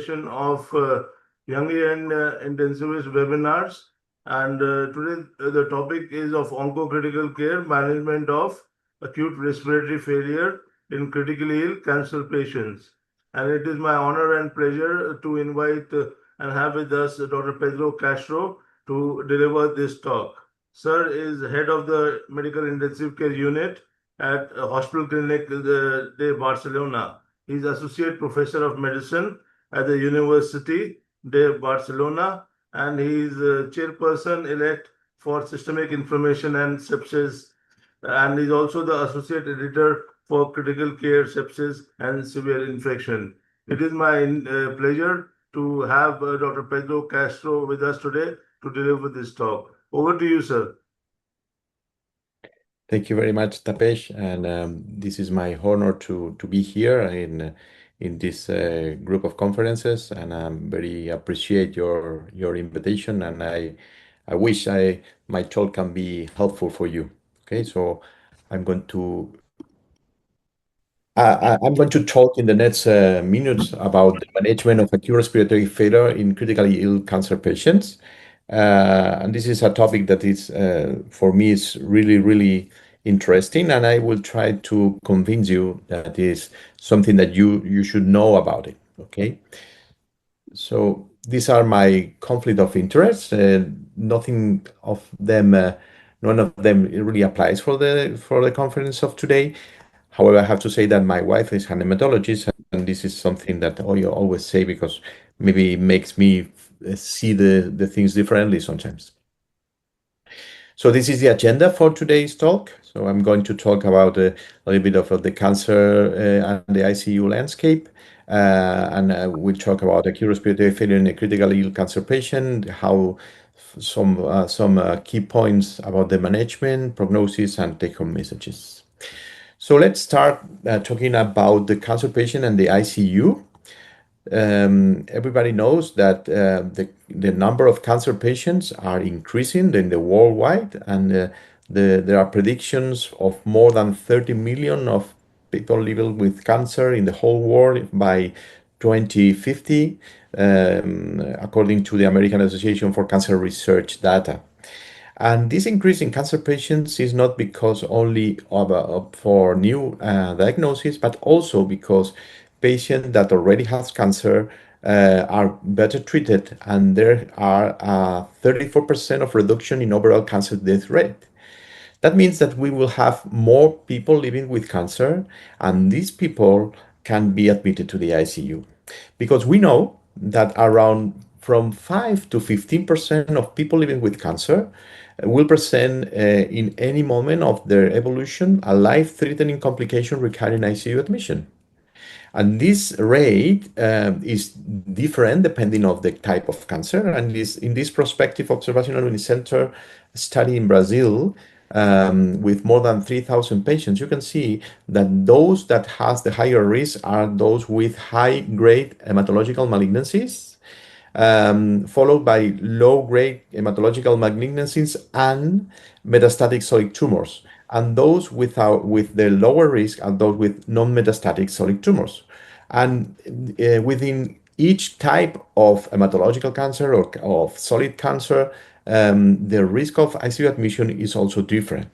session of Young and Intensivist webinars. And today the topic is of onco-critical care, management of acute respiratory failure in critically ill cancer patients. And it is my honor and pleasure to invite and have with us Dr. Pedro Castro to deliver this talk. Sir is head of the Medical Intensive Care Unit at Hospital Clinic de Barcelona. He's Associate Professor of Medicine at the University de Barcelona, and he's Chairperson elect for Systemic Inflammation and Sepsis, and he's also the Associate Editor for Critical Care, Sepsis, and Severe Infection. It is my pleasure to have Dr. Pedro Castro with us today to deliver this talk. Over to you, sir. Thank you very much, Tapesh, and this is my honor to be here in this group of conferences, and I very appreciate your invitation, and I wish my talk can be helpful for you. Okay, so I'm going to talk in the next minutes about the management of acute respiratory failure in critically ill cancer patients. And this is a topic that is, for me, is really interesting, and I will try to convince you that is something that you should know about it. Okay. So these are my conflict of interest. Nothing of them, none of them really applies for the conference of today. However, I have to say that my wife is an hematologist, and this is something that I always say because maybe it makes me see the things differently sometimes. So this is the agenda for today's talk. So I'm going to talk about a little bit of the cancer and the ICU landscape, and we'll talk about acute respiratory failure in a critically ill cancer patient, how some key points about the management, prognosis, and take-home messages. So let's start talking about the cancer patient and the ICU. Everybody knows that the number of cancer patients are increasing in the worldwide, and there are predictions of more than 30 million of people living with cancer in the whole world by 2050, according to the American Association for Cancer Research data. And this increase in cancer patients is not because only for new diagnosis, but also because patients that already have cancer are better treated, and there are 34% of reduction in overall cancer death rate. That means that we will have more people living with cancer, and these people can be admitted to the ICU. Because we know that around from 5 to 15% of people living with cancer will present in any moment of their evolution a life-threatening complication requiring ICU admission. And this rate is different depending on the type of cancer. And in this prospective observational center study in Brazil, with more than 3,000 patients, you can see that those that has the higher risk are those with high-grade hematological malignancies, followed by low-grade hematological malignancies and metastatic solid tumors. And those with the lower risk are those with non-metastatic solid tumors. And within each type of hematological cancer or of solid cancer, the risk of ICU admission is also different.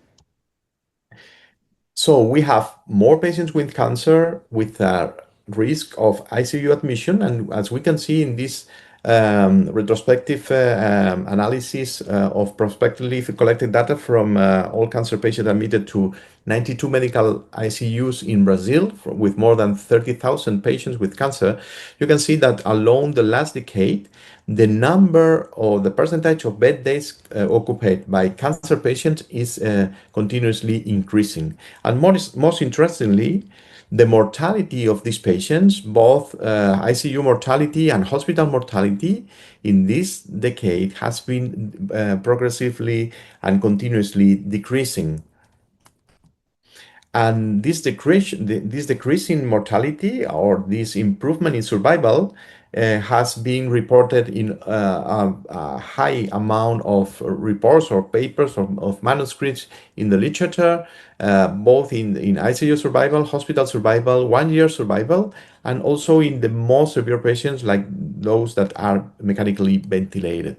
So we have more patients with cancer with a risk of ICU admission, and as we can see in this retrospective analysis of prospectively collected data from all cancer patients admitted to 92 medical ICUs in Brazil with more than 30,000 patients with cancer, you can see that along the last decade, the number or the percentage of bed days occupied by cancer patients is continuously increasing. And most interestingly, the mortality of these patients, both ICU mortality and hospital mortality in this decade has been progressively and continuously decreasing. And this decrease in mortality or this improvement in survival has been reported in a high amount of reports or papers or of manuscripts in the literature, both in ICU survival, hospital survival, 1 year survival, and also in the most severe patients like those that are mechanically ventilated.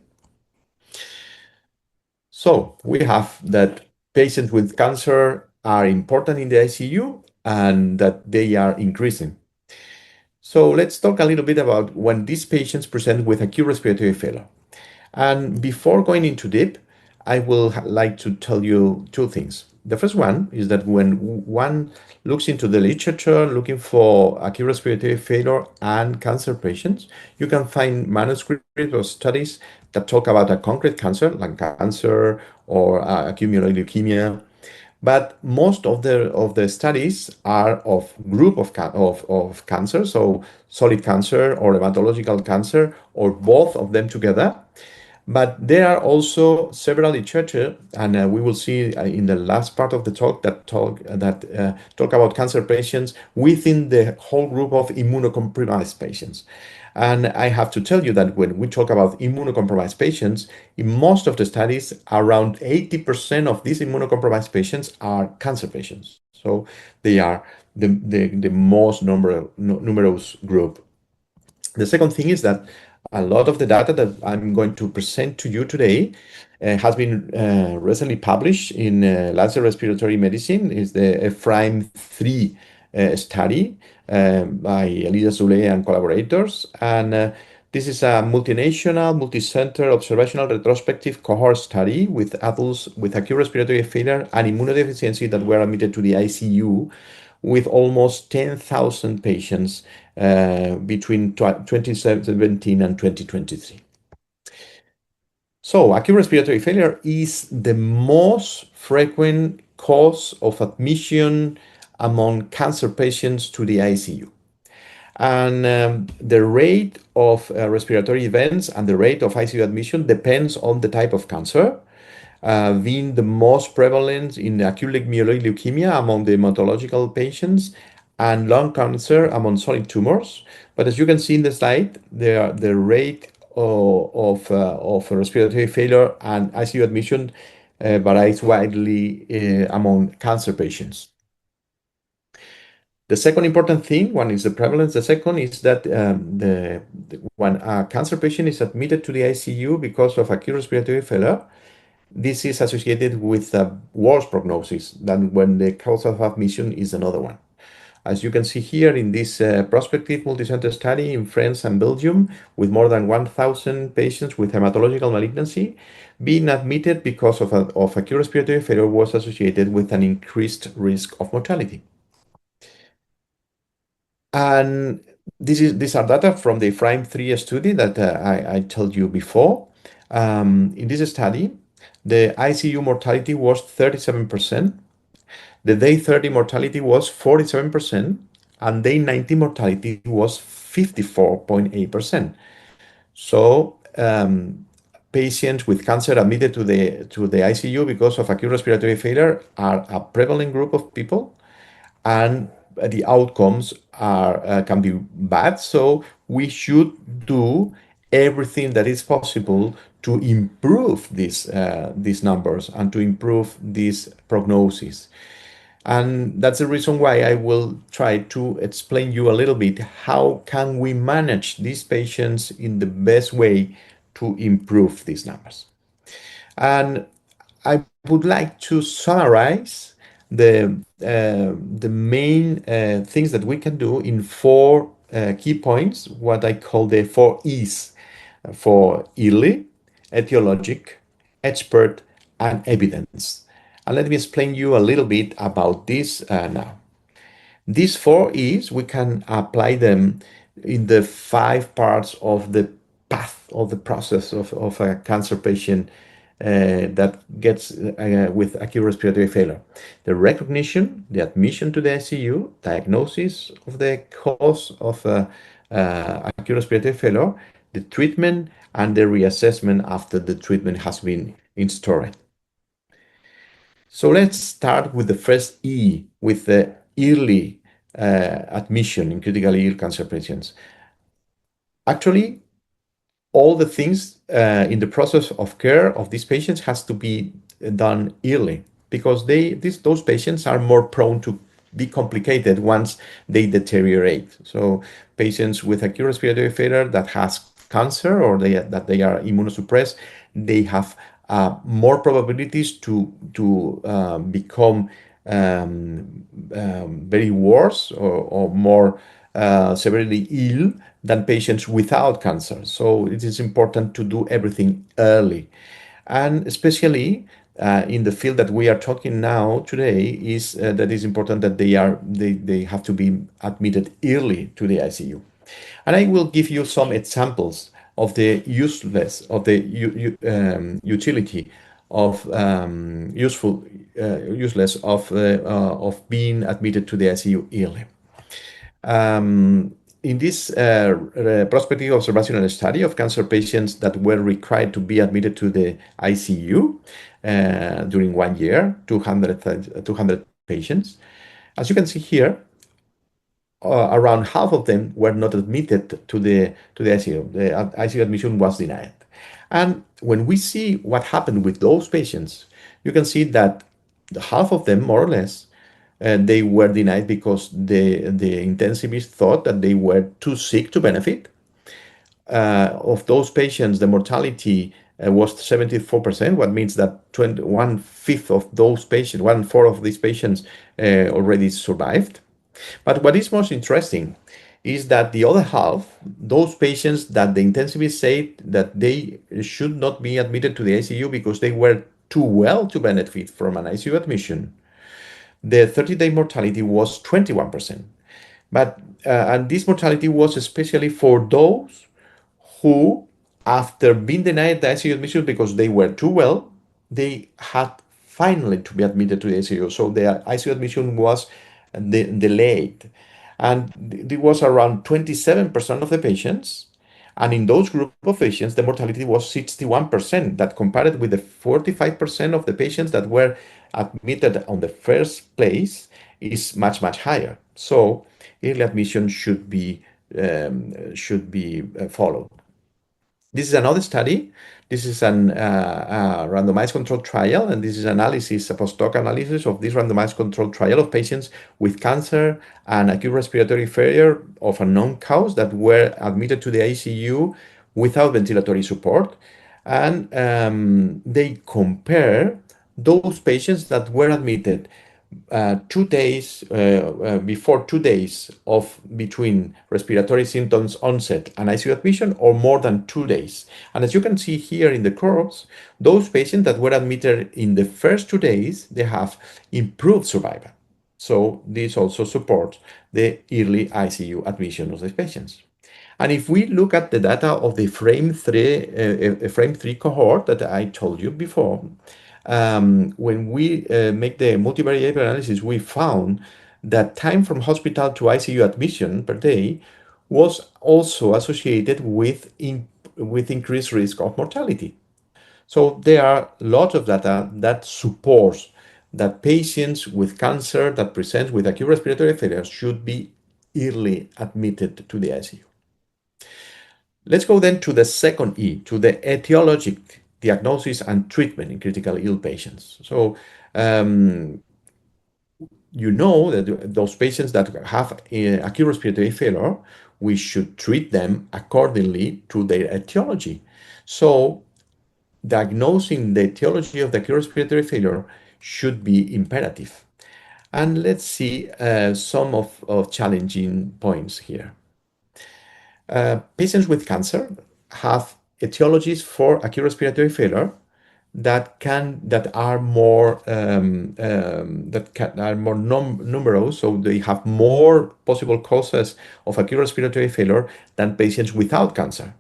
So we have that patients with cancer are important in the ICU and that they are increasing. So let's talk a little bit about when these patients present with acute respiratory failure. And before going into deep, I will like to tell you two things. The first one is that when one looks into the literature looking for acute respiratory failure and cancer patients, you can find manuscripts or studies that talk about a concrete cancer, like cancer or acute myeloid leukemia. But most of the studies are of group of cancer, so solid cancer or hematological cancer, or both of them together. But there are also several literature, and we will see in the last part of the talk talk about cancer patients within the whole group of immunocompromised patients. And I have to tell you that when we talk about immunocompromised patients, in most of the studies, around 80% of these immunocompromised patients are cancer patients. So they are the most numerous group. The second thing is that a lot of the data that I'm going to present to you today has been recently published in Lancet Respiratory Medicine. Is the EPHRAIM-3 study by Elisa Zule and collaborators. And this is a multinational, multi-center observational retrospective cohort study with adults with acute respiratory failure and immunodeficiency that were admitted to the ICU with almost 10,000 patients between 2017 and 2023. So, acute respiratory failure is the most frequent cause of admission among cancer patients to the ICU. And the rate of respiratory events and the rate of ICU admission depends on the type of cancer, being the most prevalent in acute myeloid leukemia among the hematological patients and lung cancer among solid tumors. But as you can see in the slide, the rate of respiratory failure and ICU admission varies widely among cancer patients. The second important thing, one is the prevalence. The second is that when a cancer patient is admitted to the ICU because of acute respiratory failure, this is associated with a worse prognosis than when the cause of admission is another one. As you can see here in this prospective multicenter study in France and Belgium, with more than 1,000 patients with hematological malignancy, being admitted because of acute respiratory failure was associated with an increased risk of mortality. And these are data from the EPHRAIM-3 study that I told you before. In this study, the ICU mortality was 37%, the day 30 mortality was 47%, and day 90 mortality was 54.8%. So patients with cancer admitted to the ICU because of acute respiratory failure are a prevalent group of people, and the outcomes can be bad. So we should do everything that is possible to improve these numbers and to improve this prognosis. And that's the reason why I will try to explain you a little bit how can we manage these patients in the best way to improve these numbers. And I would like to summarize the main things that we can do in four key points, what I call the four E's for early, etiologic, expert, and evidence. And let me explain you a little bit about this now. These four E's, we can apply them in the five parts of the path of the process of a cancer patient that gets with acute respiratory failure. The recognition, the admission to the ICU, diagnosis of the cause of acute respiratory failure, the treatment, and the reassessment after the treatment has been installed. So let's start with the first E, with the early admission in critically ill cancer patients. Actually, all the things in the process of care of these patients has to be done early because those patients are more prone to be complicated once they deteriorate. So patients with acute respiratory failure that has cancer or that they are immunosuppressed, they have more probabilities to become very worse or more severely ill than patients without cancer. So it is important to do everything early. And especially in the field that we are talking now today is that it's important that they have to be admitted early to the ICU. And I will give you some examples of the utility of useless of being admitted to the ICU early. In this prospective observational study of cancer patients that were required to be admitted to the ICU during 1 year, 200 patients, as you can see here, around half of them were not admitted to the ICU. The ICU admission was denied. And when we see what happened with those patients, you can see that half of them, more or less, they were denied because the intensivist thought that they were too sick to benefit. Of those patients, the mortality was 74%, what means that 1/5 of those patients, 1/4 of these patients already survived. But what is most interesting is that the other half, those patients that the intensivists say that they should not be admitted to the ICU because they were too well to benefit from an ICU admission, the 30-day mortality was 21%. But and this mortality was especially for those who, after being denied the ICU admission because they were too well, they had finally to be admitted to the ICU. So the ICU admission was delayed. And it was around 27% of the patients. And in those group of patients, the mortality was 61%. That compared with the 45% of the patients that were admitted on the first place is much, much higher. So early admission should be followed. This is another study. This is an randomized controlled trial, and this is analysis, a post-hoc analysis of this randomized controlled trial of patients with cancer and acute respiratory failure of a known cause that were admitted to the ICU without ventilatory support. And they compare those patients that were admitted 2 days before 2 days of between respiratory symptoms onset and ICU admission, or more than 2 days. And as you can see here in the curves, those patients that were admitted in the first 2 days, they have improved survival. So this also supports the early ICU admission of these patients. And if we look at the data of the frame 3 cohort that I told you before, when we make the multivariate analysis, we found that time from hospital to ICU admission per day was also associated with increased risk of mortality. So there are lots of data that supports that patients with cancer that present with acute respiratory failure should be early admitted to the ICU. Let's go then to the second E, to the etiologic diagnosis and treatment in critically ill patients. So you know that those patients that have acute respiratory failure, we should treat them accordingly to their etiology. So diagnosing the etiology of the acute respiratory failure should be imperative. And let's see some of challenging points here. Patients with cancer have etiologies for acute respiratory failure that are more numerous, so they have more possible causes of acute respiratory failure than patients without cancer.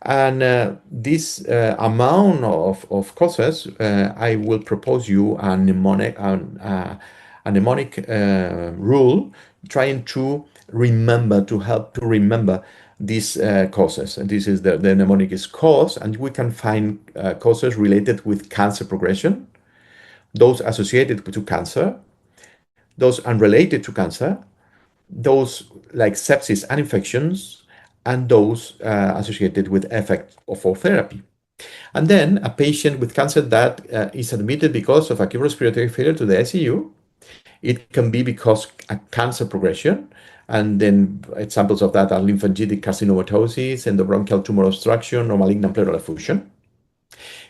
And this amount of causes, I will propose you a mnemonic rule, trying to help to remember these causes. And this is the mnemonic is cause, and we can find causes related with cancer progression, those associated to cancer, those unrelated to cancer, those like sepsis and infections, and those associated with effect of therapy. And then a patient with cancer that is admitted because of acute respiratory failure to the ICU, it can be because a cancer progression. And then examples of that are lymphangitic carcinomatosis, endobronchial tumor obstruction, or malignant pleural effusion.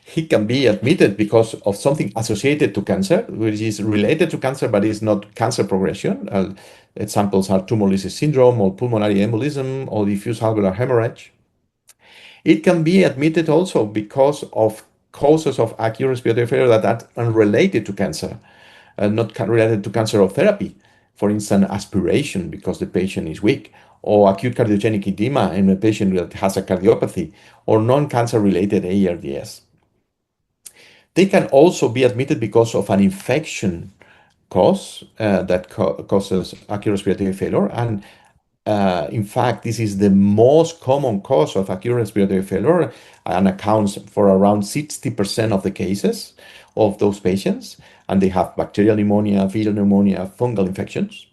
He can be admitted because of something associated to cancer, which is related to cancer but is not cancer progression. Examples are tumor lysis syndrome or pulmonary embolism or diffuse alveolar hemorrhage. It can be admitted also because of causes of acute respiratory failure that are unrelated to cancer, not related to cancer or therapy. For instance, aspiration because the patient is weak, or acute cardiogenic edema in a patient that has a cardiopathy, or non-cancer related ARDS. They can also be admitted because of an infection cause that causes acute respiratory failure. And in fact, this is the most common cause of acute respiratory failure and accounts for around 60% of the cases of those patients. And they have bacterial pneumonia, viral pneumonia, fungal infections.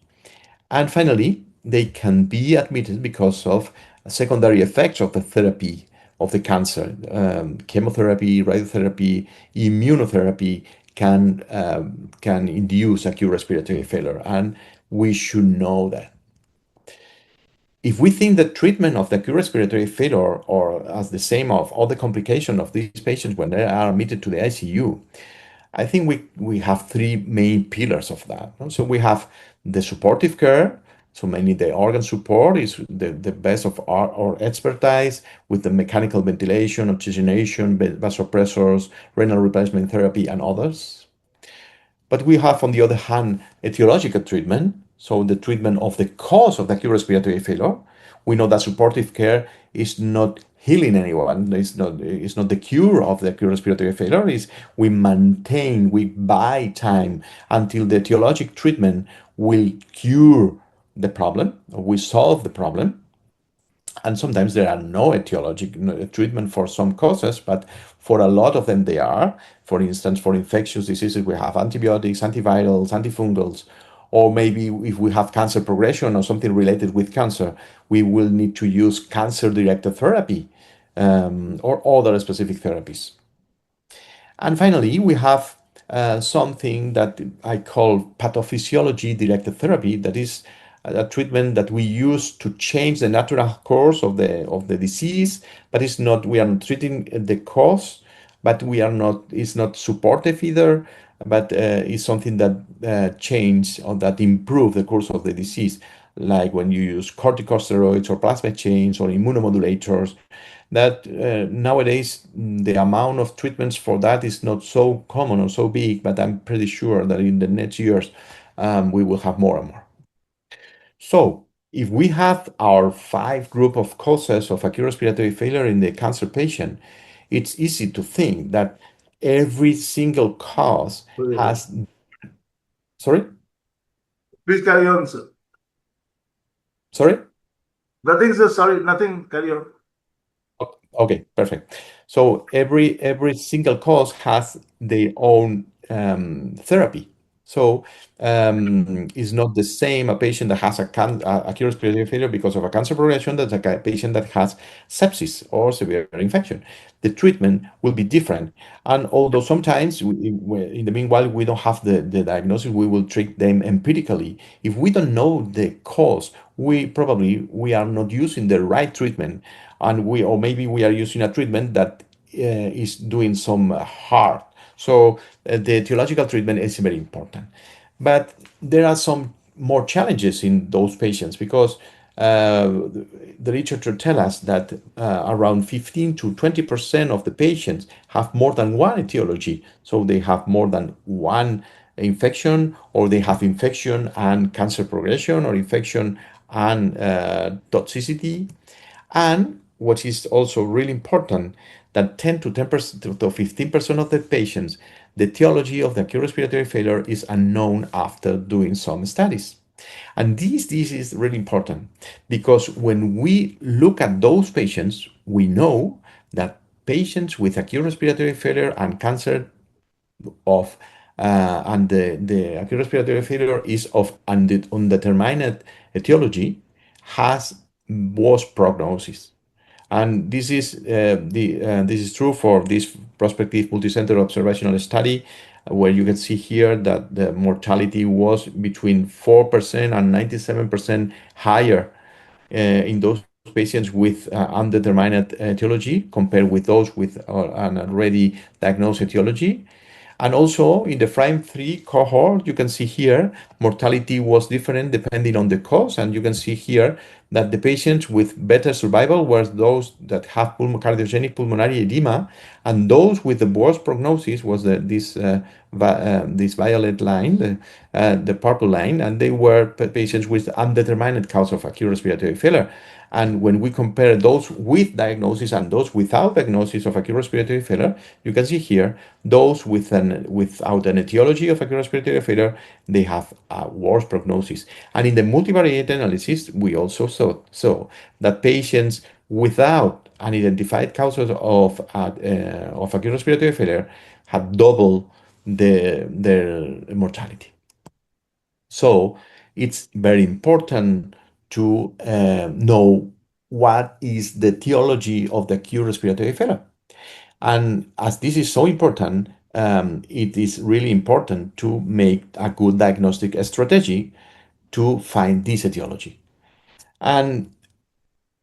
And finally, they can be admitted because of secondary effects of the therapy of the cancer. Chemotherapy, radiotherapy, immunotherapy can induce acute respiratory failure, and we should know that. If we think the treatment of the acute respiratory failure or as the same of all the complications of these patients when they are admitted to the ICU, I think we have three main pillars of that. So we have the supportive care. So mainly the organ support is the best of our expertise with the mechanical ventilation, oxygenation, vasopressors, renal replacement therapy, and others. But we have, on the other hand, etiological treatment, so the treatment of the cause of the acute respiratory failure. We know that supportive care is not healing anyone. It's not the cure of the acute respiratory failure. Is we maintain, we buy time until the etiologic treatment will cure the problem, or we solve the problem. And sometimes there are no etiologic treatment for some causes, but for a lot of them they are. For instance, for infectious diseases, we have antibiotics, antivirals, antifungals, or maybe if we have cancer progression or something related with cancer, we will need to use cancer-directed therapy or other specific therapies. And finally, we have something that I call pathophysiology-directed therapy. That is a treatment that we use to change the natural course of the disease, but it's not. We are not treating the cause, but we are not. It's not supportive either, but it's something that change or that improve the course of the disease, like when you use corticosteroids or plasma chains or immunomodulators that nowadays the amount of treatments for that is not so common or so big, but I'm pretty sure that in the next years we will have more and more. So if we have our 5 group of causes of acute respiratory failure in the cancer patient, it's easy to think that every single cause has, sorry, Please carry on, sir. sorry? Nothing, sir. Sorry, nothing. Carry on. Okay, perfect. So every single cause has their own therapy. So it's not the same a patient that has acute respiratory failure because of a cancer progression that's a patient that has sepsis or severe infection. The treatment will be different. And although sometimes in the meanwhile we don't have the diagnosis, we will treat them empirically. If we don't know the cause, we are not using the right treatment, and or maybe we are using a treatment that is doing some harm. So the etiological treatment is very important. But there are some more challenges in those patients because the literature tells us that around 15 to 20% of the patients have more than one etiology. So they have more than one infection, or they have infection and cancer progression, or infection and toxicity. And what is also really important, that 10 to 10% to 15% of the patients, the etiology of the acute respiratory failure is unknown after doing some studies. And this is really important because when we look at those patients, we know that patients with acute respiratory failure and cancer of and the acute respiratory failure is of undetermined etiology has worse prognosis. And this is true for this prospective multicenter observational study, where you can see here that the mortality was between 4% and 97% higher in those patients with undetermined etiology compared with those with an already diagnosed etiology. And also in the frame 3 cohort, you can see here mortality was different depending on the cause. And you can see here that the patients with better survival were those that have cardiogenic pulmonary edema, and those with the worst prognosis was this violet line, the purple line, and they were patients with undetermined cause of acute respiratory failure. And when we compare those with diagnosis and those without diagnosis of acute respiratory failure, you can see here those without an etiology of acute respiratory failure, they have a worse prognosis. And in the multivariate analysis, we also saw that patients without an identified causes of acute respiratory failure had double their mortality. So it's very important to know what is the etiology of the acute respiratory failure. And as this is so important, it is really important to make a good diagnostic strategy to find this etiology. And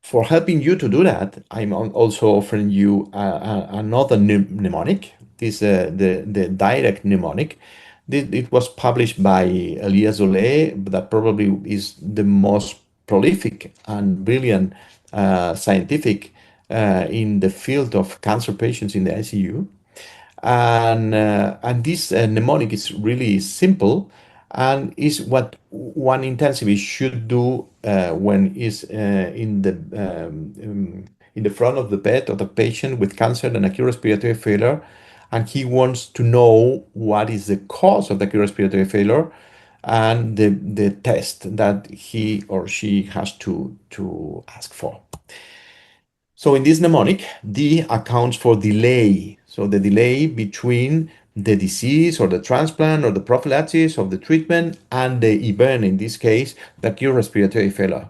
for helping you to do that, I'm also offering you another mnemonic. This the direct mnemonic. It was published by Elias Zolé, that probably is the most prolific and brilliant scientific in the field of cancer patients in the ICU. And this mnemonic is really simple and is what one intensivist should do when is in the front of the bed of the patient with cancer and acute respiratory failure, and he wants to know what is the cause of the acute respiratory failure and the test that he or she has to ask for. So in this mnemonic, D accounts for delay. So the delay between the disease or the transplant or the prophylaxis of the treatment and the event, in this case, the acute respiratory failure.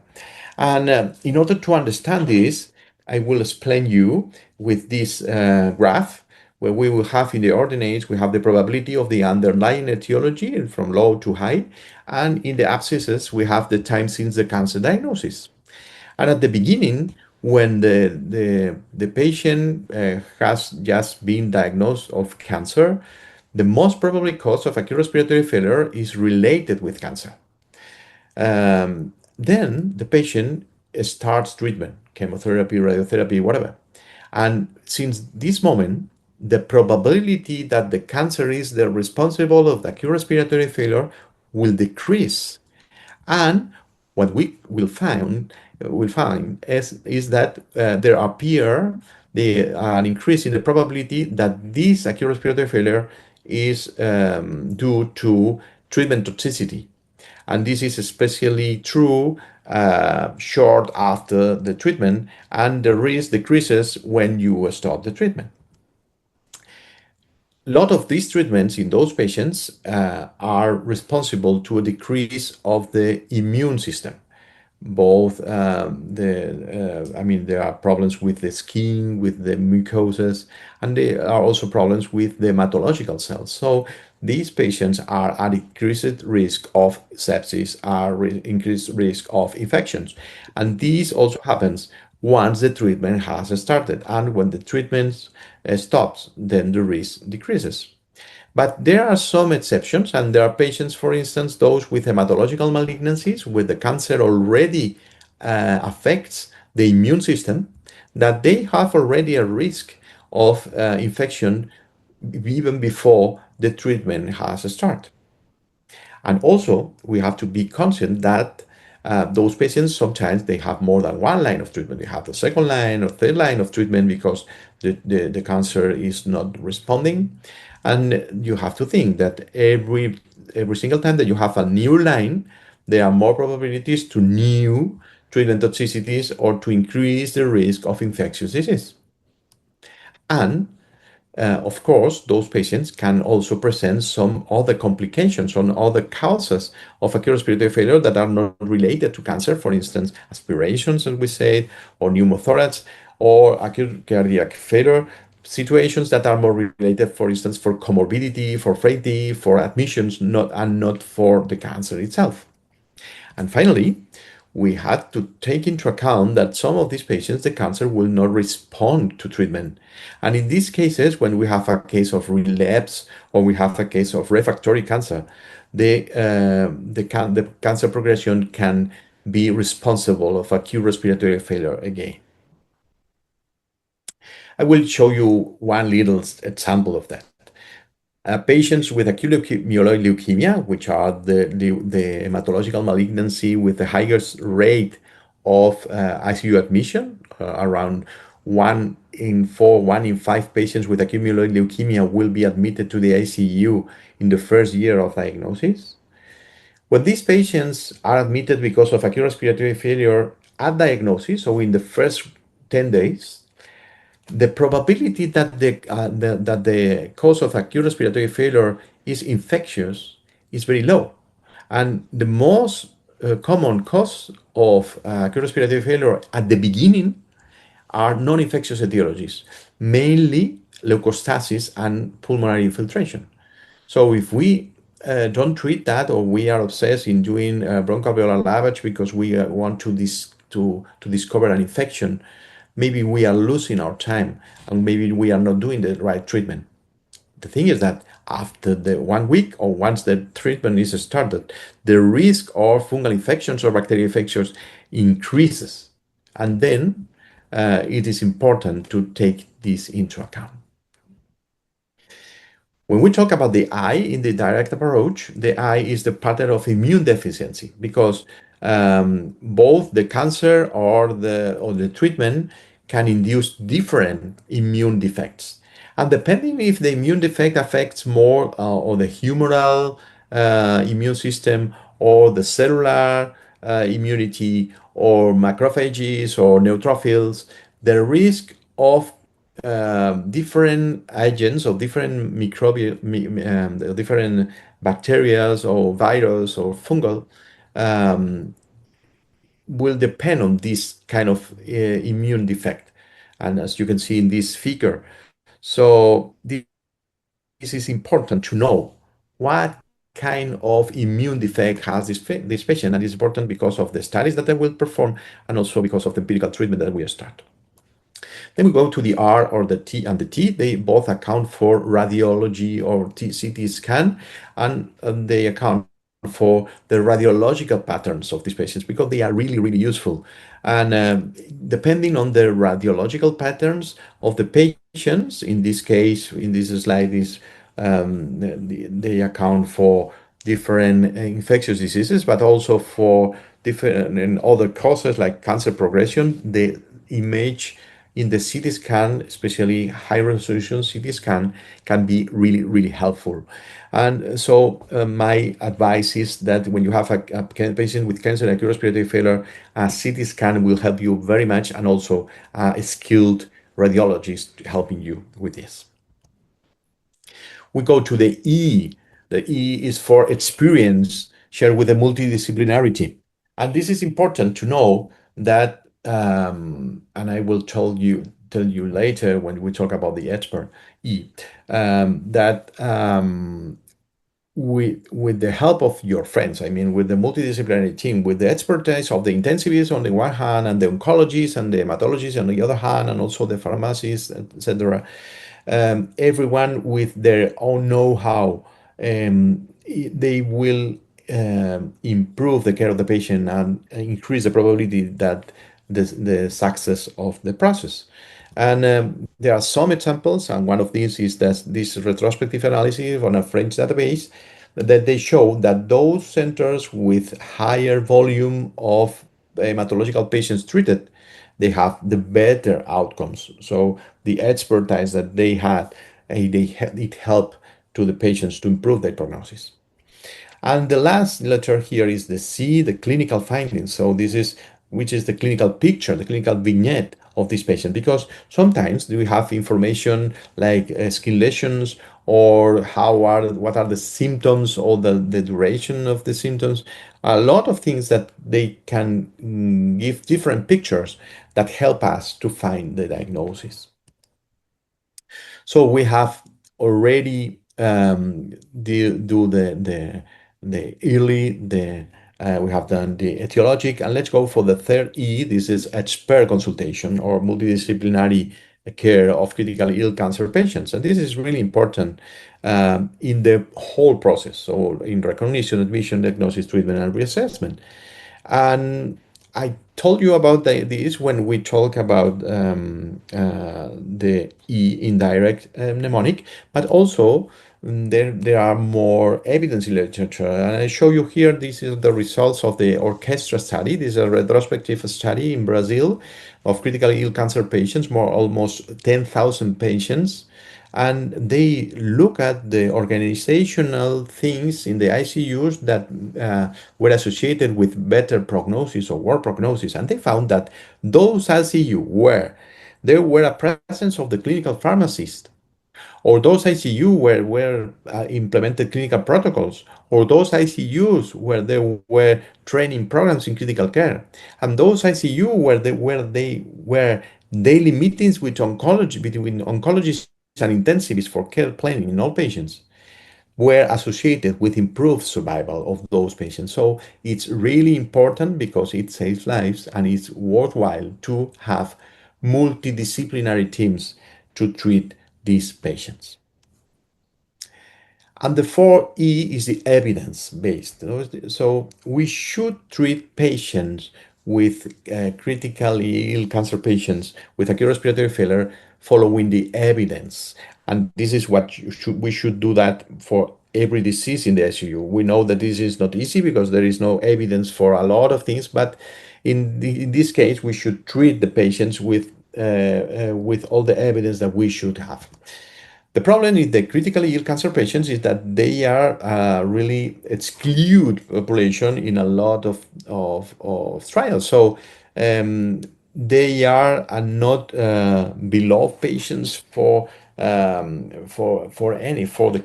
And in order to understand this, I will explain you with this graph, where we will have in the ordinates, we have the probability of the underlying etiology from low to high. And in the abscisses, we have the time since the cancer diagnosis. And at the beginning, when the patient has just been diagnosed of cancer, the most probably cause of acute respiratory failure is related with cancer. Then the patient starts treatment, chemotherapy, radiotherapy, whatever. And since this moment, the probability that the cancer is the responsible of the acute respiratory failure will decrease. And what we will find is that there appear an increase in the probability that this acute respiratory failure is due to treatment toxicity. And this is especially true short after the treatment, and the risk decreases when you stop the treatment. A lot of these treatments in those patients are responsible to a decrease of the immune system. Both there are problems with the skin, with the mucosas, and there are also problems with the hematological cells. So these patients are at increased risk of sepsis, increased risk of infections. And this also happens once the treatment has started. And when the treatment stops, then the risk decreases. But there are some exceptions, and there are patients, for instance, those with hematological malignancies, where the cancer already affects the immune system, that they have already a risk of infection even before the treatment has started. And also, we have to be conscious that those patients sometimes they have more than one line of treatment. They have the second line or third line of treatment because the cancer is not responding. And you have to think that every single time that you have a new line, there are more probabilities to new treatment toxicities or to increase the risk of infectious disease. And of course, those patients can also present some other complications, some other causes of acute respiratory failure that are not related to cancer, for instance, aspirations, as we said, or pneumothorax, or acute cardiac failure, situations that are more related, for instance, for comorbidity, for frailty, for admissions, not for the cancer itself. And finally, we had to take into account that some of these patients, the cancer will not respond to treatment. And in these cases, when we have a case of relapse or we have a case of refractory cancer, the cancer progression can be responsible of acute respiratory failure again. I will show you one little example of that. Patients with acute myeloid leukemia, which are the hematological malignancy with the highest rate of ICU admission, around 1 in 4, 1 in 5 patients with acute myeloid leukemia will be admitted to the ICU in the first year of diagnosis. When these patients are admitted because of acute respiratory failure at diagnosis, so in the first 10 days, the probability that the cause of acute respiratory failure is infectious is very low. And the most common cause of acute respiratory failure at the beginning are non-infectious etiologies, mainly leukostasis and pulmonary infiltration. So if we don't treat that, or we are obsessed in doing bronchoalveolar lavage because we want to discover an infection, maybe we are losing our time and maybe we are not doing the right treatment. The thing is that after the 1 week or once the treatment is started, the risk of fungal infections or bacterial infections increases. And then it is important to take this into account. When we talk about the eye in the direct approach, the eye is the pattern of immune deficiency because both the cancer or the treatment can induce different immune defects. And depending if the immune defect affects more or the humoral immune system or the cellular immunity or macrophages or neutrophils, the risk of different agents or different different bacteria or virus or fungal um, will depend on this kind of immune defect. And as you can see in this figure, so this is important to know what kind of immune defect has this patient, and it's important because of the studies that they will perform and also because of the empirical treatment that we start. Then we go to the R or the T and the T. They both account for radiology or CT scan, and they account for the radiological patterns of these patients because they are really, really useful. And depending on the radiological patterns of the patients, in this case, in this slide, they account for different infectious diseases, but also for different and other causes like cancer progression. The image in the CT scan, especially high resolution CT scan, can be really, really helpful. And so my advice is that when you have a patient with cancer and acute respiratory failure, a CT scan will help you very much, and also a skilled radiologist helping you with this. We go to the E. The E is for experience shared with the multidisciplinarity. And this is important to know that, and I will tell you later when we talk about the expert E, that with the help of your friends, I mean, with the multidisciplinary team, with the expertise of the intensivists on the one hand, and the oncologists and the hematologists on the other hand, and also the pharmacists, etc., everyone with their own know-how, they will improve the care of the patient and increase the probability that the success of the process. And there are some examples, and one of these is this retrospective analysis on a French database that they show that those centers with higher volume of hematological patients treated, they have the better outcomes. So the expertise that they had, it helped to the patients to improve their prognosis. And the last letter here is the C, the clinical findings. So this is which is the clinical picture, the clinical vignette of this patient, because sometimes we have information like skin lesions, or what are the symptoms, or the duration of the symptoms, a lot of things that they can give different pictures that help us to find the diagnosis. So we have already do the early, we have done the etiologic, and let's go for the third E. This is expert consultation, or multidisciplinary care of critically ill cancer patients. And this is really important in the whole process. So in recognition, admission, diagnosis, treatment, and reassessment. And I told you about this when we talk about the indirect mnemonic, but also there are more evidence in literature. And I show you here, this is the results of the Orchestra study. This is a retrospective study in Brazil of critically ill cancer patients, more almost 10,000 patients. And they look at the organizational things in the ICUs that were associated with better prognosis or worse prognosis. And they found that those ICU where there were a presence of the clinical pharmacist, or those ICU where implemented clinical protocols, or those ICUs where there were training programs in critical care, and those ICU where they were daily meetings with oncology between oncologists and intensivists for care planning in all patients, were associated with improved survival of those patients. So it's really important because it saves lives, and it's worthwhile to have multidisciplinary teams to treat these patients. And the 4E is the evidence based. So we should treat patients with critically ill cancer patients with acute respiratory failure following the evidence. And this is what we should do that for every disease in the ICU. We know that this is not easy because there is no evidence for a lot of things, but in this case, we should treat the patients with all the evidence that we should have. The problem with the critically ill cancer patients is that they are really exclude population in a lot of trials. So they are not beloved patients for the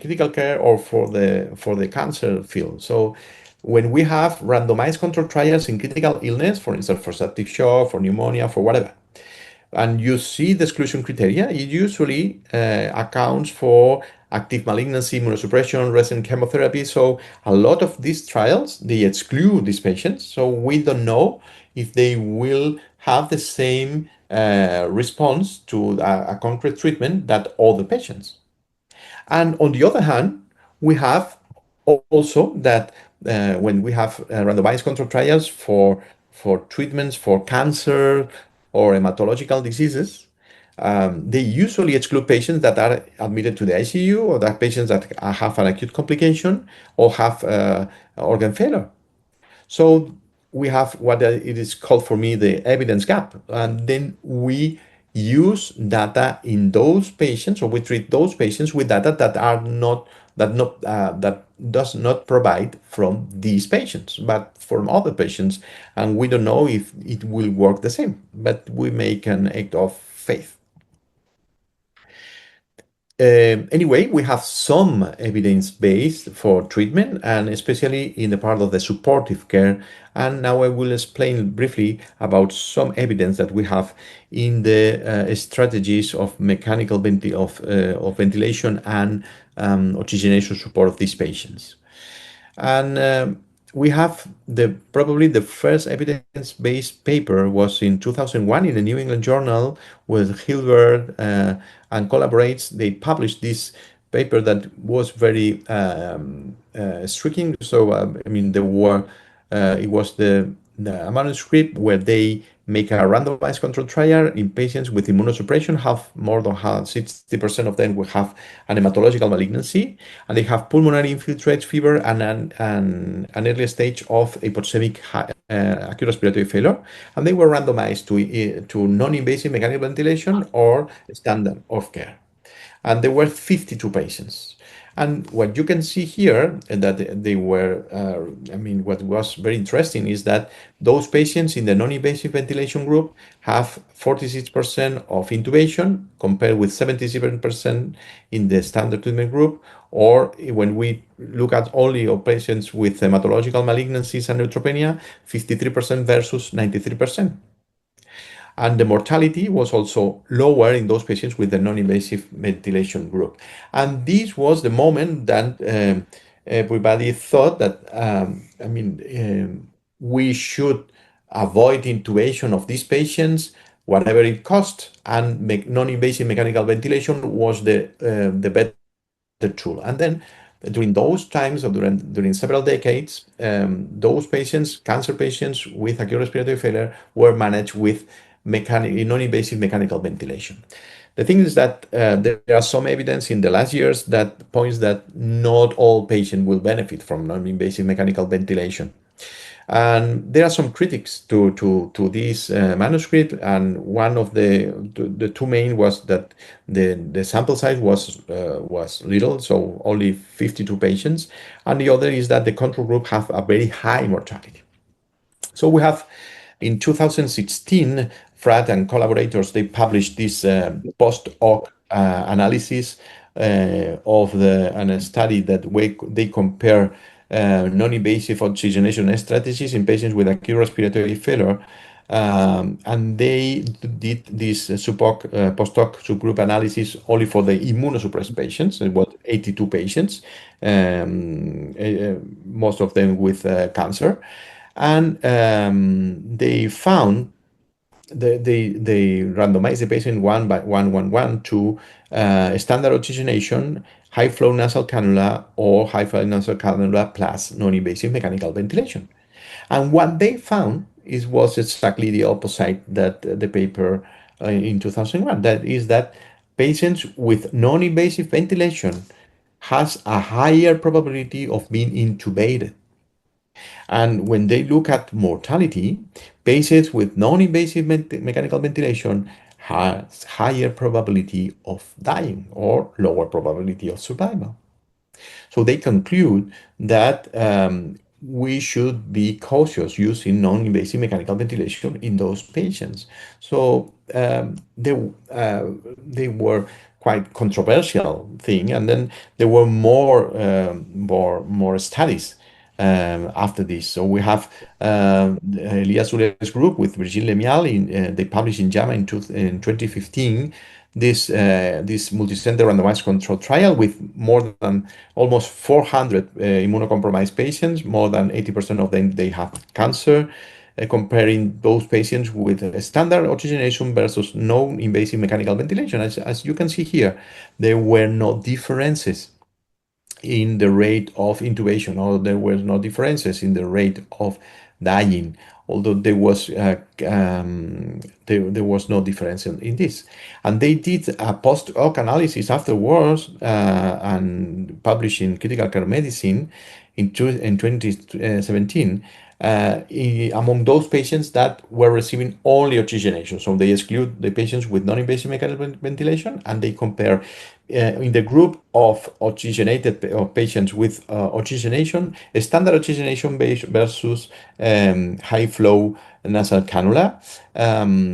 critical care or for the cancer field. So when we have randomized control trials in critical illness, for instance, for septic shock, for pneumonia, for whatever, and you see the exclusion criteria, it usually accounts for active malignancy, immunosuppression, recent chemotherapy. So a lot of these trials, they exclude these patients. So we don't know if they will have the same response to a concrete treatment that all the patients. And on the other hand, we have also that when we have randomized control trials for treatments for cancer or hematological diseases, they usually exclude patients that are admitted to the ICU, or that patients that have an acute complication or have organ failure. So we have what it is called for me the evidence gap, and then we use data in those patients, or we treat those patients with data that are not that does not provide from these patients, but from other patients, and we don't know if it will work the same, but we make an act of faith. Anyway, we have some evidence base for treatment, and especially in the part of the supportive care. And now I will explain briefly about some evidence that we have in the strategies of mechanical of ventilation and oxygenation support of these patients. And we have probably the first evidence-based paper was in 2001 in the New England Journal with Hilbert and collaborates. They published this paper that was very striking. So I mean, it was a manuscript where they make a randomized control trial in patients with immunosuppression, have more than 60% of them will have an hematological malignancy, and they have pulmonary infiltrate fever and an early stage of hypoxemic acute respiratory failure. And they were randomized to non-invasive mechanical ventilation or standard of care. and there were 52 patients. And what you can see here that they were, I mean, what was very interesting is that those patients in the non-invasive ventilation group have 46% of intubation compared with 77% in the standard treatment group. Or when we look at only of patients with hematological malignancies and neutropenia, 53% versus 93%. And the mortality was also lower in those patients with the non-invasive ventilation group. And this was the moment that everybody thought that, we should avoid intubation of these patients, whatever it costs, and non-invasive mechanical ventilation was the better tool. And then during those times, or during several decades, those patients, cancer patients with acute respiratory failure, were managed with non-invasive mechanical ventilation. The thing is that there are some evidence in the last years that points that not all patients will benefit from non-invasive mechanical ventilation. And there are some critics to this manuscript, and one of the two main was that the sample size was little, so only 52 patients, and the other is that the control group have a very high mortality. So we have in 2016, Frat and collaborators, they published this post hoc analysis of a study that they compare non-invasive oxygenation strategies in patients with acute respiratory failure. And they did this post-hoc subgroup analysis only for the immunosuppressed patients. It was 82 patients, most of them with cancer. And they found they randomized the patient one by one to standard oxygenation, high flow nasal cannula, or high flow nasal cannula plus non-invasive mechanical ventilation. And what they found was exactly the opposite that the paper in 2001. That is that patients with non-invasive ventilation has a higher probability of being intubated. And when they look at mortality, patients with non-invasive mechanical ventilation has higher probability of dying or lower probability of survival. So they conclude that we should be cautious using non-invasive mechanical ventilation in those patients. So they were quite controversial thing, and then there were more studies after this. So we have Elias Zule's group with Virgile Lemial. They published in JAMA in 2015 this multicenter randomized control trial with more than almost 400 immunocompromised patients. More than 80% of them they have cancer. Comparing those patients with standard oxygenation versus non-invasive mechanical ventilation. As you can see here, there were no differences in the rate of intubation, or there were no differences in the rate of dying, although there was no difference in this. And they did a post hoc analysis afterwards and published in Critical Care Medicine in 2017 among those patients that were receiving only oxygenation. So they exclude the patients with non-invasive mechanical ventilation, and they compare in the group of oxygenated patients with oxygenation, standard oxygenation versus high flow nasal cannula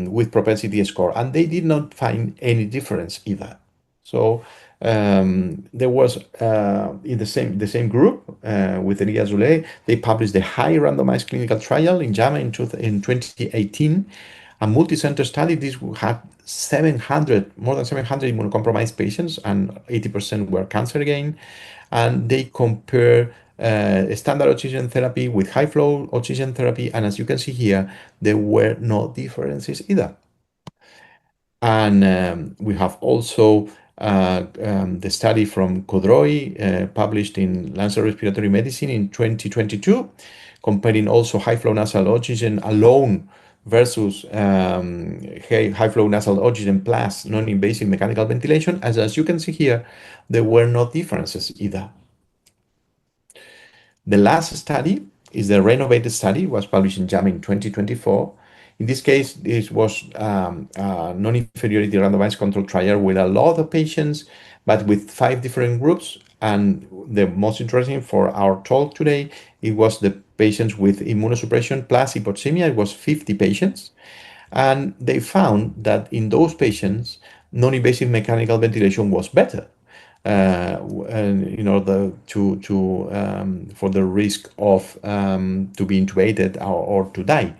with propensity score, and they did not find any difference either. So there was in the same group with Elia Zule, they published the high randomized clinical trial in JAMA in 2018, a multi-center study. This had more than 700 immunocompromised patients, and 80% were cancer again. And they compare standard oxygen therapy with high flow oxygen therapy, and as you can see here, there were no differences either. And we have also the study from Kodroi, published in Lancet Respiratory Medicine in 2022, comparing also high flow nasal oxygen alone versus high flow nasal oxygen plus non-invasive mechanical ventilation. As you can see here, there were no differences either. The last study is the renovated study, was published in JAMA in 2024. In this case, this was a non-inferiority randomized control trial with a lot of patients, but with 5 different groups. And the most interesting for our talk today, it was the patients with immunosuppression plus hypoxemia. It was 50 patients. And they found that in those patients, non-invasive mechanical ventilation was better and in order to for the risk of to be intubated or to die.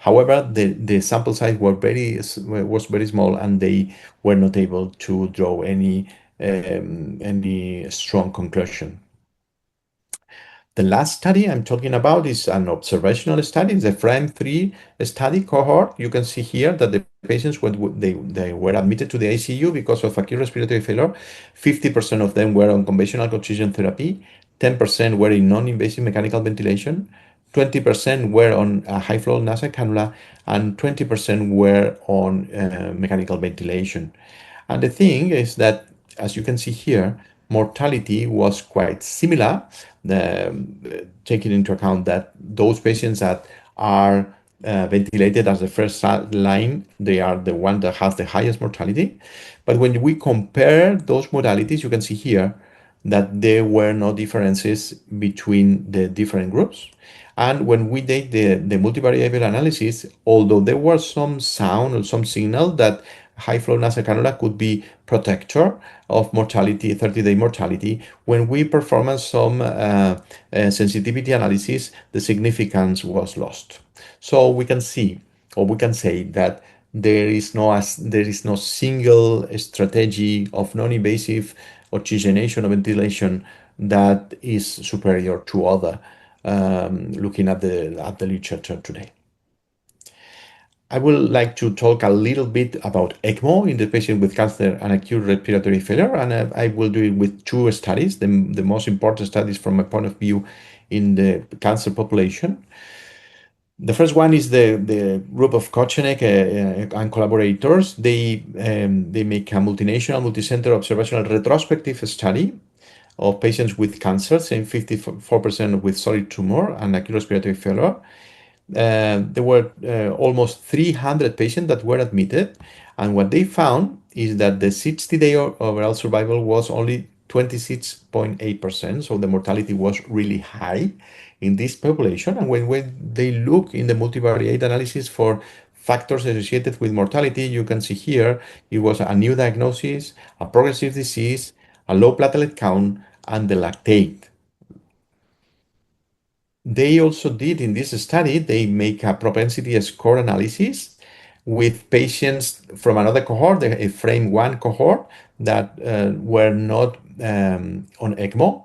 However, the sample size was very small, and they were not able to draw any strong conclusion. The last study I'm talking about is an observational study. It's a frame 3 study cohort. You can see here that the patients, when they were admitted to the ICU because of acute respiratory failure, 50% of them were on conventional oxygen therapy, 10% were in non-invasive mechanical ventilation, 20% were on a high-flow nasal cannula, and 20% were on mechanical ventilation. And the thing is that, as you can see here, mortality was quite similar, taking into account that those patients that are ventilated as the first line, they are the one that has the highest mortality. But when we compare those modalities, you can see here that there were no differences between the different groups. And when we did the multivariable analysis, although there was some sound or some signal that high flow nasal cannula could be protector of mortality, 30-day mortality, when we performed some sensitivity analysis, the significance was lost. So we can see, or we can say that there is no single strategy of non-invasive oxygenation or ventilation that is superior to other, looking at the literature today. I would like to talk a little bit about ECMO in the patient with cancer and acute respiratory failure, and I will do it with 2 studies, the most important studies from my point of view in the cancer population. The first one is the group of Kochenek and collaborators. They make a multinational, multicenter observational retrospective study of patients with cancer, saying 54% with solid tumor and acute respiratory failure. There were almost 300 patients that were admitted, and what they found is that the 60-day overall survival was only 26.8%, so the mortality was really high in this population. And when they look in the multivariate analysis for factors associated with mortality, you can see here it was a new diagnosis, a progressive disease, a low platelet count, and the lactate. They also did in this study, they make a propensity score analysis with patients from another cohort, a frame 1 cohort that were not on ECMO,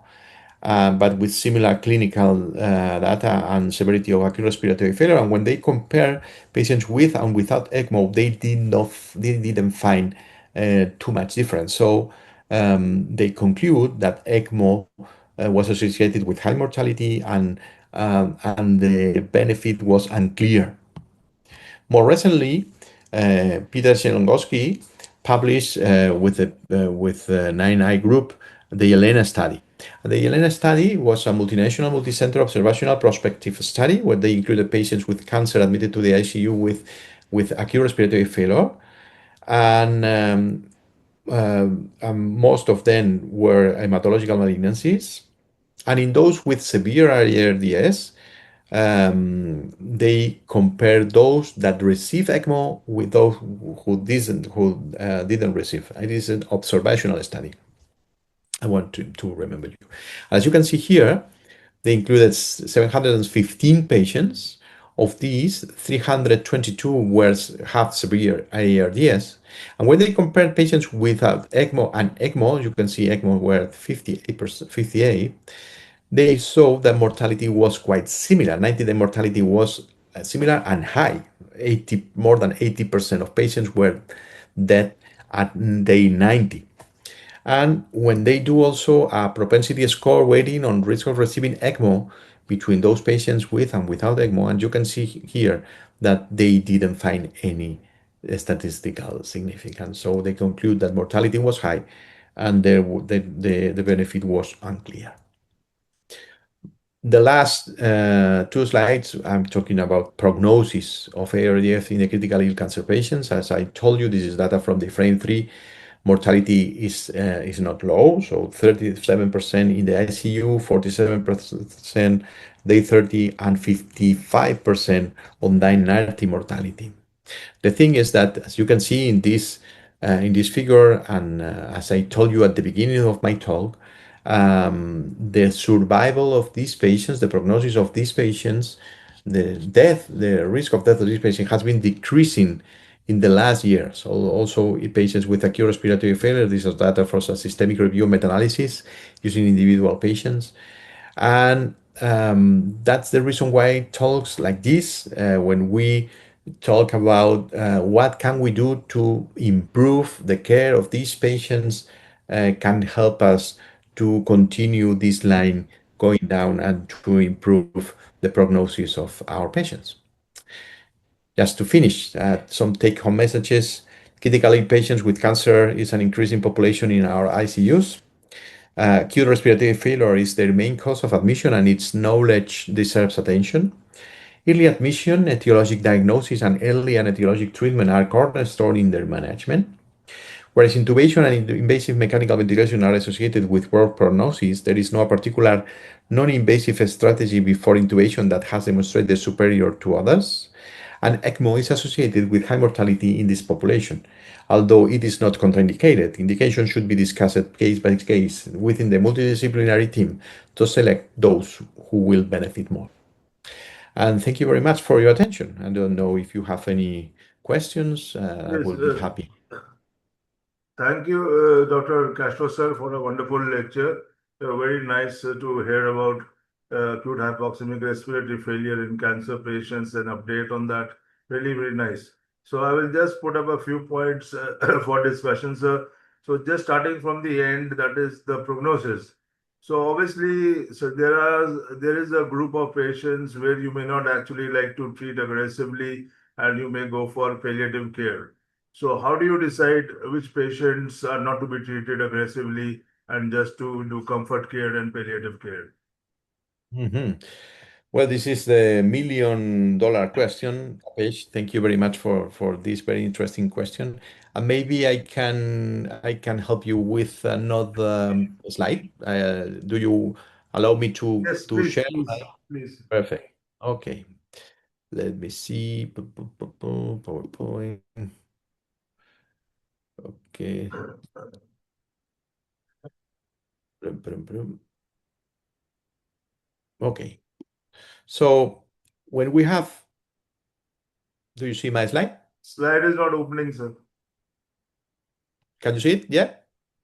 but with similar clinical data and severity of acute respiratory failure. And when they compare patients with and without ECMO, they didn't find too much difference. So they conclude that ECMO was associated with high mortality, and the benefit was unclear. More recently, Peter Szelongowski published with the 9i group the ELENA study. The ELENA study was a multinational, multicenter observational prospective study where they included patients with cancer admitted to the ICU with acute respiratory failure, and most of them were hematological malignancies. And in those with severe ARDS, they compared those that received ECMO with those who didn't receive. It is an observational study. I want to remember you. As you can see here, they included 715 patients. Of these, 322 have severe ARDS. And when they compared patients without ECMO and ECMO, you can see ECMO were 58, they saw that mortality was quite similar. 90-day mortality was similar and high. More than 80% of patients were dead at day 90. And when they do also a propensity score weighting on risk of receiving ECMO between those patients with and without ECMO, and you can see here that they didn't find any statistical significance. So they conclude that mortality was high and the benefit was unclear. The last two slides, I'm talking about prognosis of ARDF in the critical ill cancer patients. As I told you, this is data from the frame 3. Mortality is not low, so 37% in the ICU, 47% day 30, and 55% on day 90 mortality. The thing is that, as you can see in this figure, and as I told you at the beginning of my talk, the survival of these patients, the prognosis of these patients, the risk of death of these patients has been decreasing in the last year. So also in patients with acute respiratory failure, this is data from a systemic review meta-analysis using individual patients. And that's the reason why talks like this, when we talk about what can we do to improve the care of these patients, can help us to continue this line going down and to improve the prognosis of our patients. Just to finish, some take-home messages. Critically ill patients with cancer is an increasing population in our ICUs. Acute respiratory failure is the main cause of admission, and its knowledge deserves attention. Early admission, etiologic diagnosis, and early and etiologic treatment are cornerstone in their management. Whereas intubation and invasive mechanical ventilation are associated with poor prognosis, there is no particular non-invasive strategy before intubation that has demonstrated superior to others. And ECMO is associated with high mortality in this population. Although it is not contraindicated, indication should be discussed case by case within the multidisciplinary team to select those who will benefit more. And thank you very much for your attention. I don't know if you have any questions. I Yes, will be happy. thank you, Dr. Castro, sir, for a wonderful lecture. Very nice to hear about acute hypoxemic respiratory failure in cancer patients and update on that. Really, very nice. So I will just put up a few points for discussion, sir. So just starting from the end, that is the prognosis. So obviously, so there is a group of patients where you may not actually like to treat aggressively, and you may go for palliative care. So how do you decide which patients are not to be treated aggressively and just to do comfort care and palliative care? Mhm. Well, this is the million-dollar question, Paige. Thank you very much for this very interesting question. And maybe I can help you with another slide. Do you allow me Yes, to please, share? please, please. Perfect. Okay. Let me see. PowerPoint. Okay. Brum, brum, brum. Okay. So when we have, do you see my slide? Slide is not opening, sir. Can you see it? Yeah.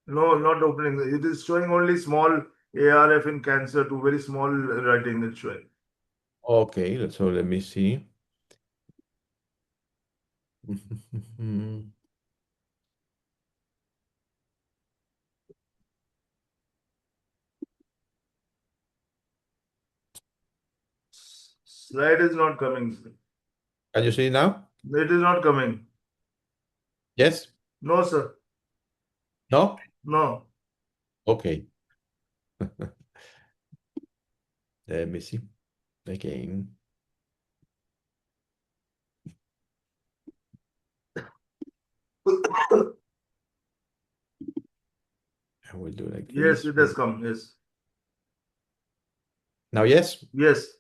No, not opening. It is showing only small ARF in cancer to very small writing it's showing. Okay. So let me see. Slide is not coming, sir. Can you see it now? It is not coming. Yes? No, sir. No? No. Okay. Let me see again. I will do like Yes, this. it has come. Yes. Now, yes? Yes.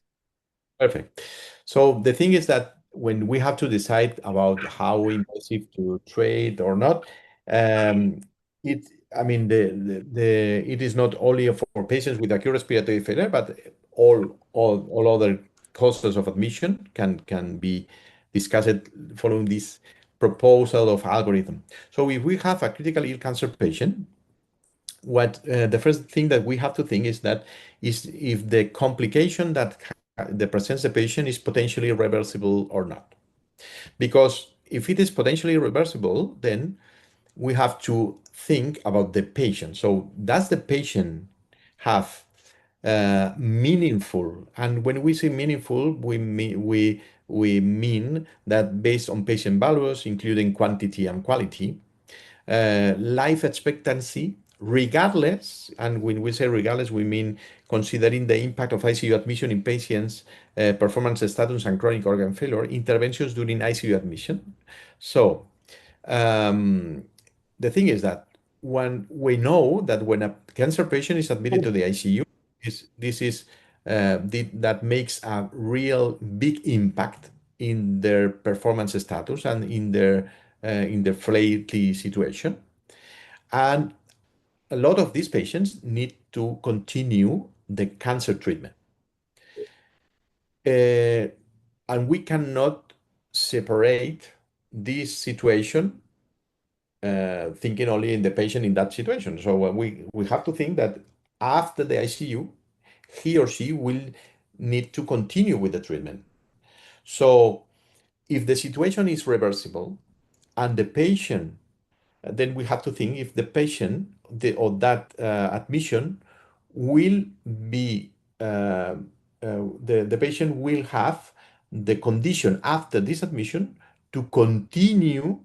Perfect. So the thing is that when we have to decide about how invasive to trade or not, um, it I mean it is not only for patients with acute respiratory failure, but all other causes of admission can be discussed following this proposal of algorithm. So if we have a critically ill cancer patient, what the first thing that we have to think is that is if the complication that the presents the patient is potentially reversible or not. Because if it is potentially reversible, then we have to think about the patient. So does the patient have meaningful? And when we say meaningful, we mean that based on patient values, including quantity and quality, life expectancy regardless, and when we say regardless, we mean considering the impact of ICU admission in patients, performance status, and chronic organ failure, interventions during ICU admission. So, um, the thing is that when we know that when a cancer patient is admitted to the ICU, this is that makes a real big impact in their performance status and in their frailty situation. And a lot of these patients need to continue the cancer treatment. Uh, and we cannot separate this situation thinking only in the patient in that situation. So we have to think that after the ICU, he or she will need to continue with the treatment. So if the situation is reversible and the patient, then we have to think if the patient or that admission will be, the patient will have the condition after this admission to continue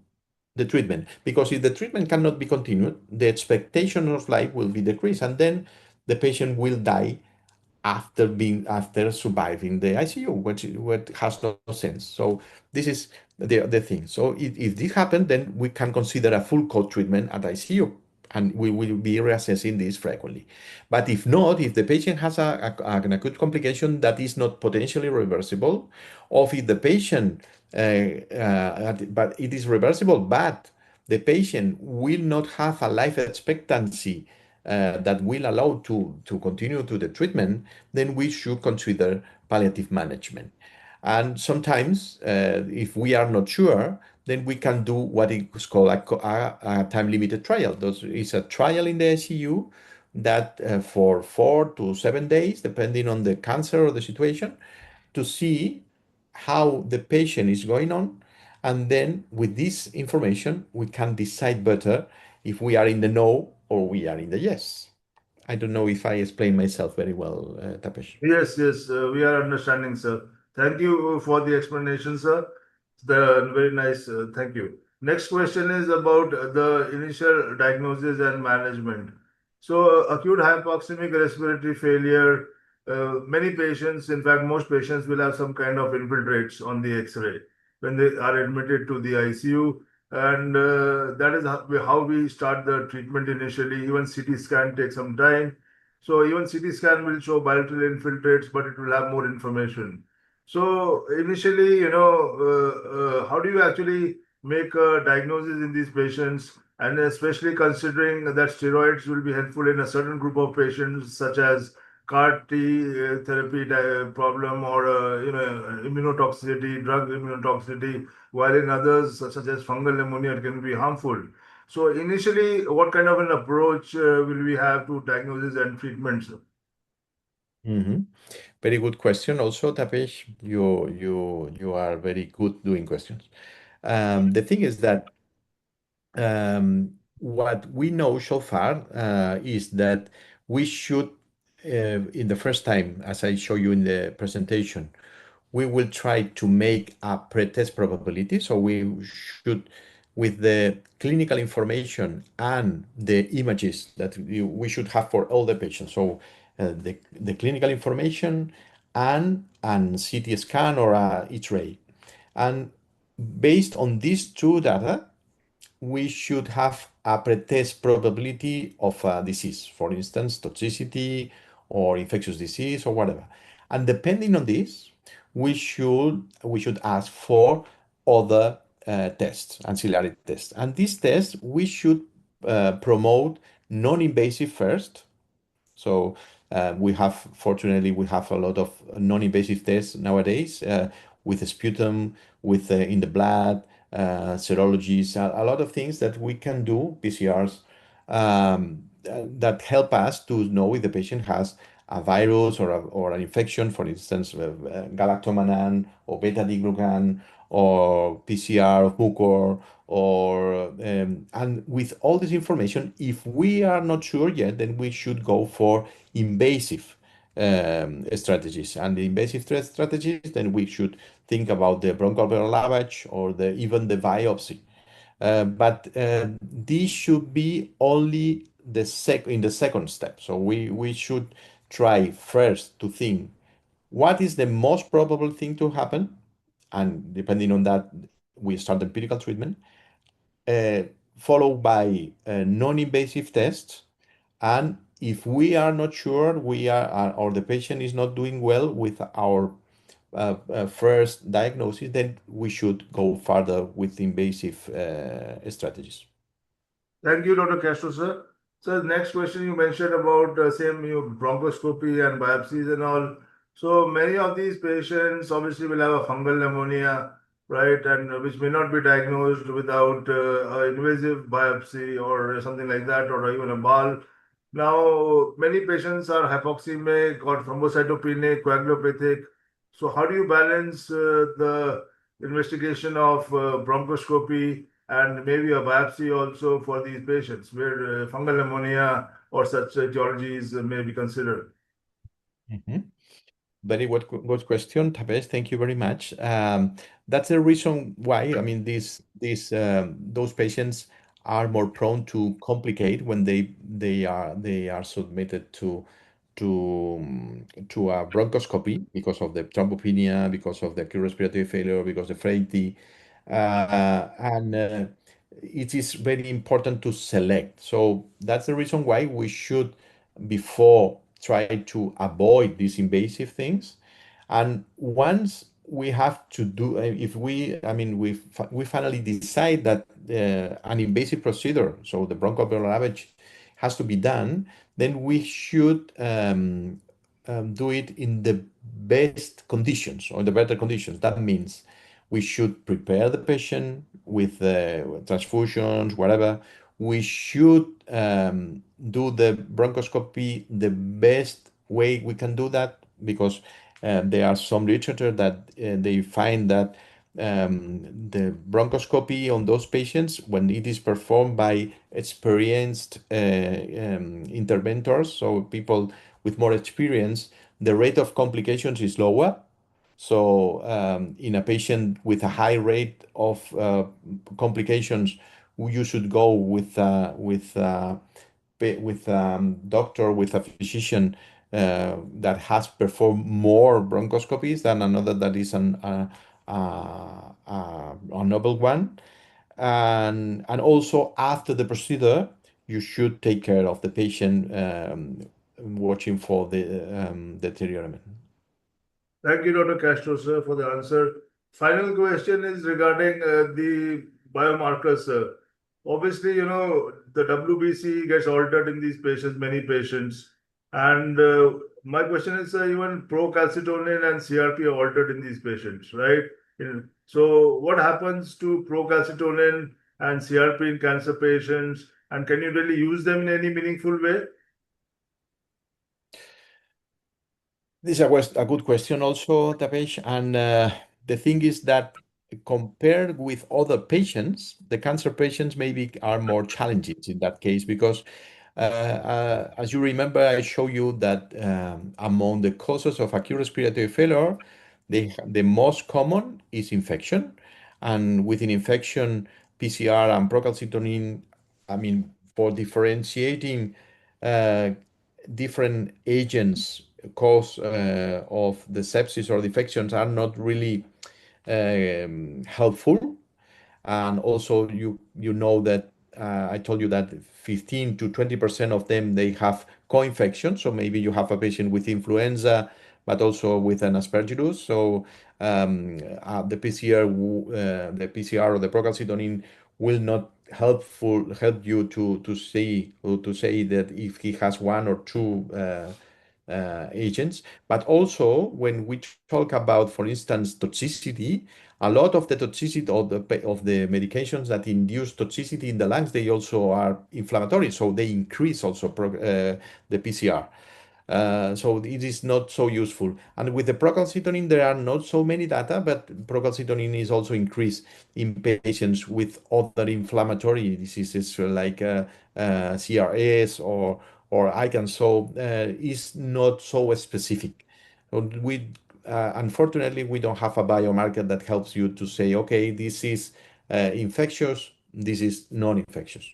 the treatment. Because if the treatment cannot be continued, the expectation of life will be decreased, and then the patient will die after surviving the ICU, which has no sense. So this is the thing. So if this happens, then we can consider a full course treatment at ICU, and we will be reassessing this frequently. But if not, if the patient has an acute complication that is not potentially reversible, or if the patient, but it is reversible, but the patient will not have a life expectancy that will allow to continue to the treatment, then we should consider palliative management. And sometimes, if we are not sure, then we can do what is called a time-limited trial. This is a trial in the ICU that for 4 to 7 days, depending on the cancer or the situation, to see how the patient is going on. And then with this information, we can decide better if we are in the no or we are in the yes. I don't know if I explained myself very well, Tapesh. Yes, yes, we are understanding, sir. Thank you for the explanation, sir. The very nice. Thank you. Next question is about the initial diagnosis and management. So, acute hypoxemic respiratory failure. Many patients, in fact, most patients will have some kind of infiltrates on the X-ray when they are admitted to the ICU, and that is how we start the treatment initially. Even CT scan takes some time, so even CT scan will show bilateral infiltrates, but it will have more information. So initially, how do you actually make a diagnosis in these patients, and especially considering that steroids will be helpful in a certain group of patients, such as CAR T therapy problem, or immunotoxicity, drug immunotoxicity, while in others, such as fungal pneumonia, it can be harmful. So initially, what kind of an approach will we have to diagnosis and treatments? Hmm. Very good question. Also, Tapesh, you are very good doing questions. The thing is that what we know so far is that we should, in the first time, as I show you in the presentation, we will try to make a pretest probability. So we should, with the clinical information and the images that we should have for all the patients. So the clinical information and CT scan or a X-ray. And based on these two data, we should have a pretest probability of a disease, for instance, toxicity or infectious disease or whatever. And depending on this, we should ask for other tests, ancillary tests. And these tests we should promote non-invasive first. So fortunately, we have a lot of non-invasive tests nowadays with sputum, with in the blood, serologies, a lot of things that we can do, PCRs, that help us to know if the patient has a virus or an infection, for instance, galactomannan or beta-glucan or PCR of Mucor, and with all this information, if we are not sure yet, then we should go for invasive strategies. And the invasive strategies, then we should think about the bronchoalveolar lavage or even the biopsy. But this should be only in the second step. So we should try first to think what is the most probable thing to happen, and depending on that, we start empirical treatment, uh, followed by non-invasive tests. And if we are not sure, we are or the patient is not doing well with our first diagnosis, then we should go further with invasive strategies. Thank you, Dr. Castro, sir. So, next question you mentioned about same bronchoscopy and biopsies and all. So, many of these patients obviously will have a fungal pneumonia, right, and which may not be diagnosed without an invasive biopsy or something like that, or even a BAL. Now, many patients are hypoxemic or thrombocytopenic, coagulopathic. So, how do you balance the investigation of bronchoscopy and maybe a biopsy also for these patients where fungal pneumonia or such etiologies may be considered? Mhm. Very good question, Tapesh. Thank you very much. That's the reason why, I mean, those patients are more prone to complicate when they are submitted to a bronchoscopy because of the thrombopenia, because of the acute respiratory failure, because of the frailty, and it is very important to select. So that's the reason why we should, before, try to avoid these invasive things. And once we have to do, if we, I mean, we finally decide that an invasive procedure, so the bronchoalveolar lavage, has to be done, then we should do it in the best conditions or the better conditions. That means we should prepare the patient with transfusions, whatever. We should do the bronchoscopy the best way we can do that, because there are some literature that they find that the bronchoscopy on those patients, when it is performed by experienced interventors, so people with more experience, the rate of complications is lower. So, in a patient with a high rate of complications, you should go with doctor, with a physician that has performed more bronchoscopies than another that is a novel one. And also after the procedure, you should take care of the patient, watching for the deterioration. Thank you, Dr. Castro, sir, for the answer. Final question is regarding the biomarkers, sir. Obviously, the WBC gets altered in these patients, many patients. And my question is, even procalcitonin and CRP are altered in these patients, right? So, what happens to procalcitonin and CRP in cancer patients? And can you really use them in any meaningful way? This is a good question also, Tapesh. And the thing is that compared with other patients, the cancer patients maybe are more challenging in that case, because as you remember, I showed you that among the causes of acute respiratory failure, the most common is infection. And within infection, PCR and procalcitonin, I mean, for differentiating uh, different agents cause of the sepsis or the infections are not really helpful. And also, you know that I told you that 15 to 20% of them, they have co-infection. So maybe you have a patient with influenza, but also with an aspergillus. So the PCR or the procalcitonin will not help you to say that if he has one or two agents. But also, when we talk about, for instance, toxicity, a lot of the toxicity of the medications that induce toxicity in the lungs, they also are inflammatory, so they increase also the PCR. So it is not so useful. And with the procalcitonin, there are not so many data, but procalcitonin is also increased in patients with other inflammatory diseases like CRS or ICANS. So is not so specific. So unfortunately, we don't have a biomarker that helps you to say, okay, this is infectious, this is non-infectious.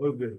Okay.